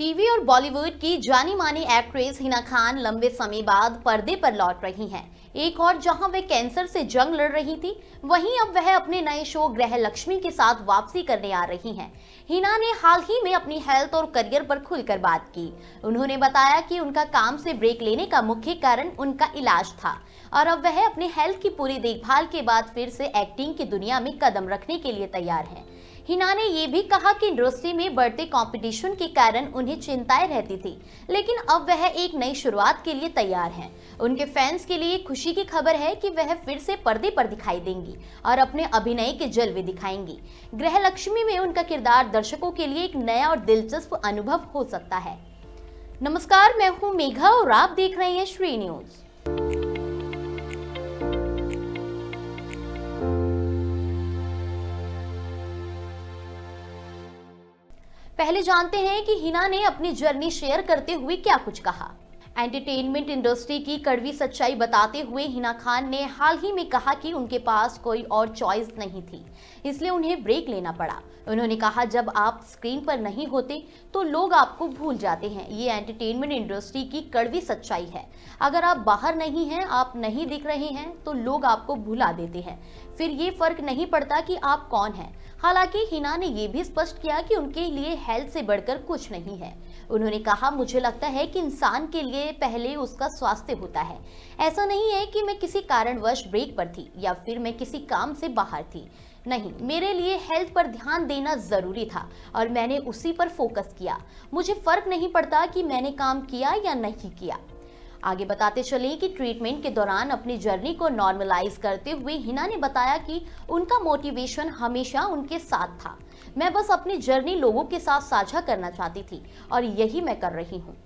TV और बॉलीवुड की जानी मानी एक्ट्रेस हिना खान लंबे समय बाद पर्दे पर लौट रही हैं। एक और जहां वे कैंसर से जंग लड़ रही थी, वहीं अब वह अपने नए शो ग्रह लक्ष्मी के साथ वापसी करने आ रही हैं। हिना ने हाल ही में अपनी हेल्थ और करियर पर खुलकर बात की। उन्होंने बताया कि उनका काम से ब्रेक लेने का मुख्य कारण उनका इलाज था और अब वह अपने हेल्थ की पूरी देखभाल के बाद फिर से एक्टिंग की दुनिया में कदम रखने के लिए तैयार हैं। हिना ने यह भी कहा कि इंडस्ट्री में बढ़ते कंपटीशन के कारण उन्हें चिंताएं रहती थी, लेकिन अब वह एक नई शुरुआत के लिए तैयार हैं। उनके फैंस के लिए खुशी की खबर है कि वह फिर से पर्दे पर दिखाई देंगी और अपने अभिनय के जलवे दिखाएंगी। ग्रह लक्ष्मी में उनका किरदार दर्शकों के लिए एक नया और दिलचस्प अनुभव हो सकता है। नमस्कार, मैं हूँ मेघा और आप देख रहे हैं श्री न्यूज। पहले जानते हैं कि हिना ने अपनी जर्नी शेयर करते हुए क्या कुछ कहा। एंटरटेनमेंट इंडस्ट्री की कड़वी सच्चाई बताते हुए हिना खान ने हाल ही में कहा कि उनके पास कोई और चॉइस नहीं थी, इसलिए उन्हें ब्रेक लेना पड़ा। उन्होंने कहा, जब आप स्क्रीन पर नहीं होते तो लोग आपको भूल जाते हैं। ये एंटरटेनमेंट इंडस्ट्री की कड़वी सच्चाई है। अगर आप बाहर नहीं हैं, आप नहीं दिख रहे हैं, तो लोग आपको भुला देते हैं। फिर ये फर्क नहीं पड़ता कि आप कौन हैं। हालांकि हिना ने यह भी स्पष्ट किया कि उनके लिए हेल्थ से बढ़कर कुछ नहीं है। उन्होंने कहा, मुझे लगता है कि इंसान के लिए पहले उसका स्वास्थ्य होता है। ऐसा नहीं है कि मैं किसी कारणवश ब्रेक पर थी या फिर मैं किसी काम से बाहर थी। नहीं, मेरे लिए हेल्थ पर ध्यान देना जरूरी था और मैंने उसी पर फोकस किया। मुझे फर्क नहीं पड़ता कि मैंने काम किया या नहीं किया। आगे बताते चले कि ट्रीटमेंट के दौरान अपनी जर्नी को नॉर्मलाइज करते हुए हिना ने बताया कि उनका मोटिवेशन हमेशा उनके साथ था। मैं बस अपनी जर्नी लोगों के साथ साझा करना चाहती थी और यही मैं कर रही हूँ।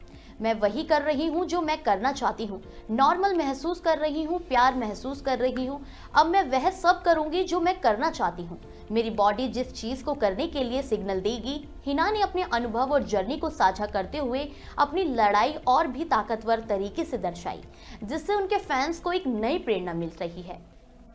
मैं वही कर रही हूँ जो मैं करना चाहती हूँ। नॉर्मल महसूस कर रही हूँ, प्यार महसूस कर रही हूँ। अब मैं वह सब करूँगी जो मैं करना चाहती हूँ। मेरी बॉडी जिस चीज़ को करने के लिए सिग्नल देगी। हिना ने अपने अनुभव और जर्नी को साझा करते हुए अपनी लड़ाई और भी ताकतवर तरीके से दर्शाई, जिससे उनके फैंस को एक नई प्रेरणा मिल रही है।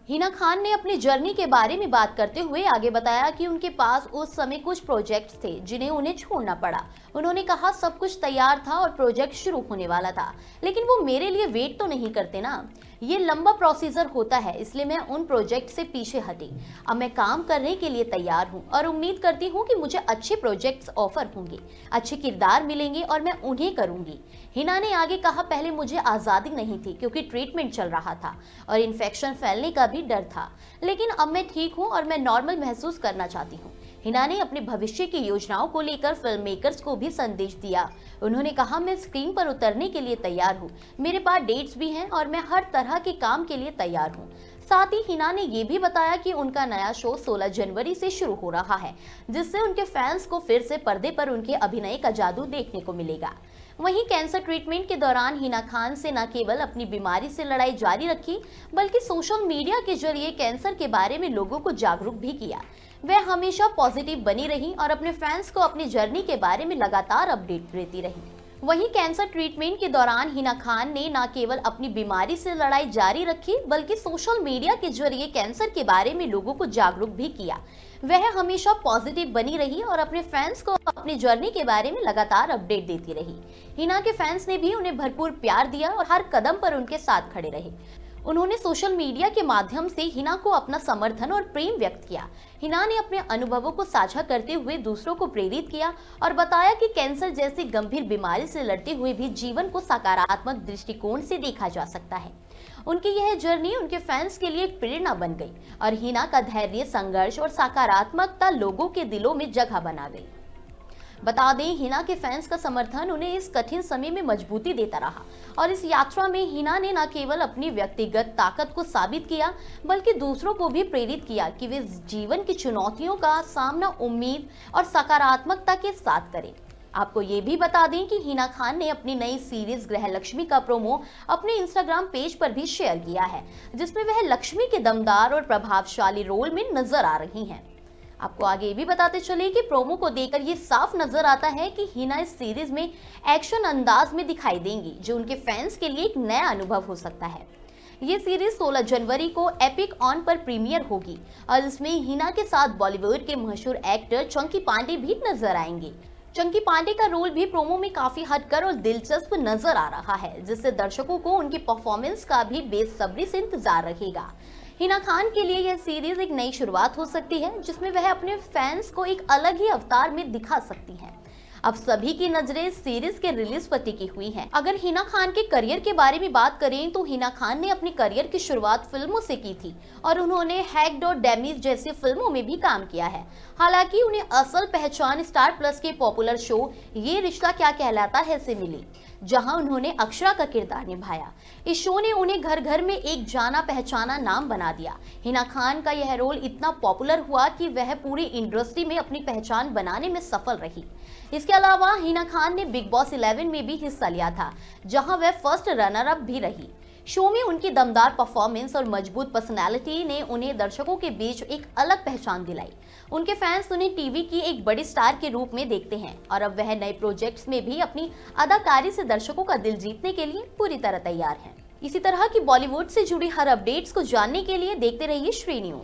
हिना खान ने अपनी जर्नी के बारे में बात करते हुए आगे बताया कि उनके पास उस समय कुछ प्रोजेक्ट्स थे जिन्हें उन्हें छोड़ना पड़ा। उन्होंने कहा, सब कुछ तैयार था और प्रोजेक्ट शुरू होने वाला था, लेकिन वो मेरे लिए वेट तो नहीं करते ना। ये लंबा प्रोसीजर होता है, इसलिए मैं उन प्रोजेक्ट से पीछे हटी। अब मैं काम करने के लिए तैयार हूँ और उम्मीद करती हूँ कि मुझे अच्छे प्रोजेक्ट्स ऑफर होंगे, अच्छे किरदार मिलेंगे और मैं उन्हें करूँगी। हिना ने आगे कहा, पहले मुझे आज़ादी नहीं थी क्योंकि ट्रीटमेंट चल रहा था और इन्फेक्शन फैलने का भी डर था, लेकिन अब मैं ठीक हूँ और मैं नॉर्मल महसूस करना चाहती हूँ। हिना ने अपने भविष्य की योजनाओं को लेकर फिल्म मेकर्स को भी संदेश दिया। उन्होंने कहा, मैं स्क्रीन पर उतरने के लिए तैयार हूँ, मेरे पास डेट्स भी हैं और मैं हर तरह के काम के लिए तैयार हूँ। साथ ही हिना ने यह भी बताया कि उनका नया शो 16 जनवरी से शुरू हो रहा है, जिससे उनके फैंस को फिर से पर्दे पर उनके अभिनय का जादू देखने को मिलेगा। वहीं कैंसर ट्रीटमेंट के दौरान हिना खान से न केवल अपनी बीमारी से लड़ाई जारी रखी, बल्कि सोशल मीडिया के जरिए कैंसर के बारे में लोगों को जागरूक भी किया। वह हमेशा पॉजिटिव बनी रही और अपने फैंस को अपनी जर्नी के बारे में लगातार अपडेट देती रही। वहीं कैंसर ट्रीटमेंट के दौरान हिना खान ने न केवल अपनी बीमारी से लड़ाई जारी रखी, बल्कि सोशल मीडिया के जरिए कैंसर के बारे में लोगों को जागरूक भी किया। वह हमेशा पॉजिटिव बनी रही और अपने फैंस को अपनी जर्नी के बारे में लगातार अपडेट देती रही। हिना के फैंस ने भी उन्हें भरपूर प्यार दिया और हर कदम पर उनके साथ खड़े रहे। उन्होंने सोशल मीडिया के माध्यम से हिना को अपना समर्थन और प्रेम व्यक्त किया। हिना ने अपने अनुभवों को साझा करते हुए दूसरों को प्रेरित किया और बताया कि कैंसर जैसी गंभीर बीमारी से लड़ते हुए भी जीवन को सकारात्मक दृष्टिकोण से देखा जा सकता है। उनकी यह जर्नी उनके फैंस के लिए एक प्रेरणा बन गई और हिना का धैर्य, संघर्ष और सकारात्मकता लोगों के दिलों में जगह बना गई। बता दें, हिना के फैंस का समर्थन उन्हें इस कठिन समय में मजबूती देता रहा और इस यात्रा में हिना ने न केवल अपनी व्यक्तिगत ताकत को साबित किया, बल्कि दूसरों को भी प्रेरित किया कि वे जीवन की चुनौतियों का सामना उम्मीद और सकारात्मकता के साथ करें। आपको ये भी बता दें कि हिना खान ने अपनी नई सीरीज ग्रह लक्ष्मी का प्रोमो अपने इंस्टाग्राम पेज पर भी शेयर किया है, जिसमें वह लक्ष्मी के दमदार और प्रभावशाली रोल में नजर आ रही हैं। आपको आगे ये भी बताते चले कि प्रोमो को देखकर ये साफ नजर आता है कि हिना इस सीरीज में एक्शन अंदाज में दिखाई देंगी, जो उनके फैंस के लिए एक नया अनुभव हो सकता है। ये सीरीज 16 जनवरी को एपिक ऑन पर प्रीमियर होगी और इसमें हिना के साथ बॉलीवुड के मशहूर एक्टर चंकी पांडे भी नजर आएंगे। चंकी पांडे का रोल भी प्रोमो में काफी हटकर और दिलचस्प नजर आ रहा है, जिससे दर्शकों को उनकी परफॉर्मेंस का भी बेसब्री से इंतजार रहेगा। हिना खान के लिए यह सीरीज एक नई शुरुआत हो सकती है, जिसमें वह अपने फैंस को एक अलग ही अवतार में दिखा सकती हैं। अब सभी की नजरें इस सीरीज के रिलीज पर टिकी हुई हैं। अगर हिना खान के करियर के बारे में बात करें तो हिना खान ने अपने करियर की शुरुआत फिल्मों से की थी और उन्होंने हैक्ड और डैमेज जैसी फिल्मों में भी काम किया है। हालांकि उन्हें असल पहचान स्टार प्लस के पॉपुलर शो ये रिश्ता क्या कहलाता है से मिली, जहां उन्होंने अक्षरा का किरदार निभाया। इस शो ने उन्हें घर घर में एक जाना पहचाना नाम बना दिया। हिना खान का यह रोल इतना पॉपुलर हुआ कि वह पूरी इंडस्ट्री में अपनी पहचान बनाने में सफल रही। इसके अलावा हिना खान ने बिग बॉस 11 में भी हिस्सा लिया था, जहां वह फर्स्ट रनर अप भी रही। शो में उनकी दमदार परफॉर्मेंस और मजबूत पर्सनालिटी ने उन्हें दर्शकों के बीच एक अलग पहचान दिलाई। उनके फैंस उन्हें टीवी की एक बड़ी स्टार के रूप में देखते हैं और अब वह नए प्रोजेक्ट्स में भी अपनी अदाकारी से दर्शकों का दिल जीतने के लिए पूरी तरह तैयार हैं। इसी तरह की बॉलीवुड से जुड़ी हर अपडेट्स को जानने के लिए देखते रहिए श्री न्यूज।